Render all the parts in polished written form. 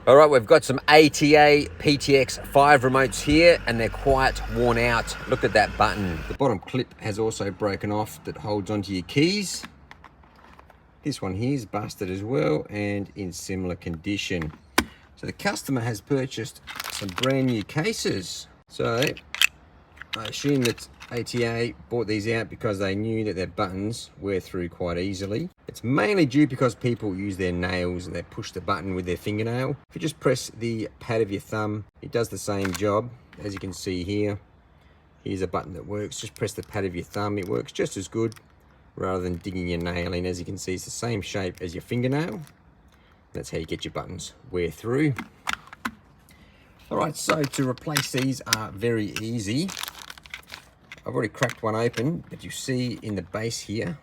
All right, we've got some ATA PTX5 remotes here and they're quite worn out. Look at that button. The bottom clip has also broken off that holds onto your keys. This one here is busted as well and in similar condition. So the customer has purchased some brand new cases. So I assume that ATA bought these out because they knew that their buttons wear through quite easily. It's mainly due because people use their nails and they push the button with their fingernail. If you just press the pad of your thumb, it does the same job. As you can see here, here's a button that works. Just press the pad of your thumb. It works just as good rather than digging your nail in. As you can see, it's the same shape as your fingernail. That's how you get your buttons wear through. All right, so to replace these are very easy. I've already cracked one open, but you see in the base here,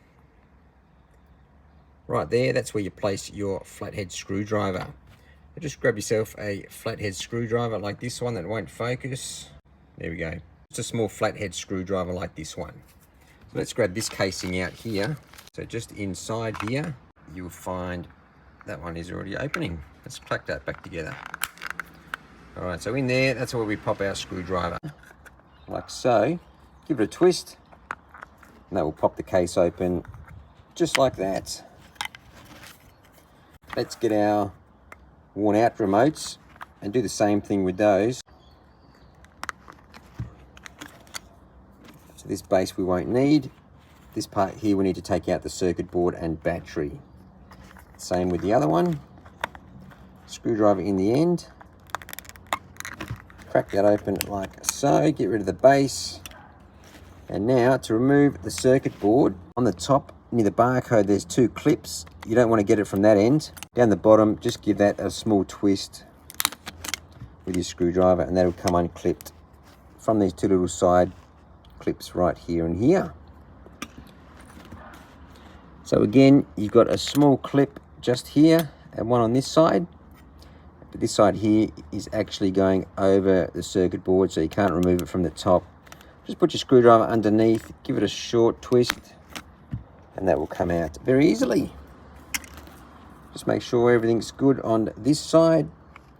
right there, that's where you place your flathead screwdriver. So just grab yourself a flathead screwdriver like this one that won't focus. There we go. It's a small flathead screwdriver like this one. So let's grab this casing out here. So just inside here, you'll find that one is already opening. Let's clack that back together. All right, so in there, that's where we pop our screwdriver, like so. Give it a twist, and that will pop the case open just like that. Let's get our worn out remotes and do the same thing with those. So this base we won't need. This part here we need to take out the circuit board and battery. Same with the other one. Screwdriver in the end. Crack that open like so, get rid of the base. And now to remove the circuit board, on the top near the barcode there's two clips. You don't want to get it from that end. Down the bottom, just give that a small twist with your screwdriver and that'll come unclipped from these two little side clips right here and here. So again, you've got a small clip just here and one on this side. But this side here is actually going over the circuit board, so you can't remove it from the top. Just put your screwdriver underneath, give it a short twist, and that will come out very easily. Just make sure everything's good on this side.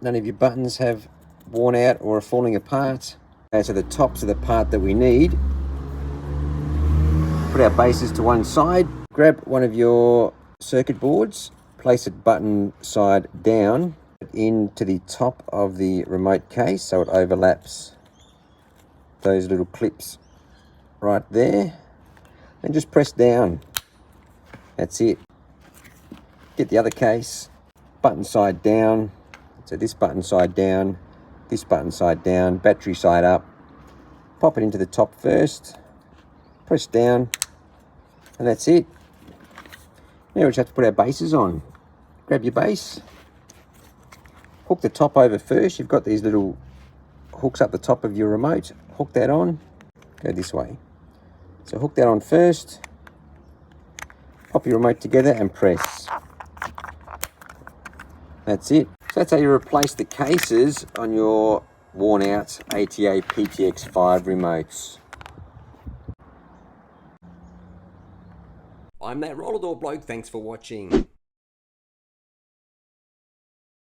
None of your buttons have worn out or are falling apart. Okay, so the tops are the part that we need. Put our bases to one side. Grab one of your circuit boards, place it button side down into the top of the remote case so it overlaps those little clips right there, and just press down. That's it. Get the other case, button side down. So this button side down, this button side down, battery side up. Pop it into the top first, press down, and that's it. Now we just have to put our bases on. Grab your base, hook the top over first. You've got these little hooks up the top of your remote. Hook that on, go this way. So hook that on first, pop your remote together and press. That's it. So that's how you replace the cases on your worn out ATA PTX5 remotes. I'm that roller door bloke, thanks for watching.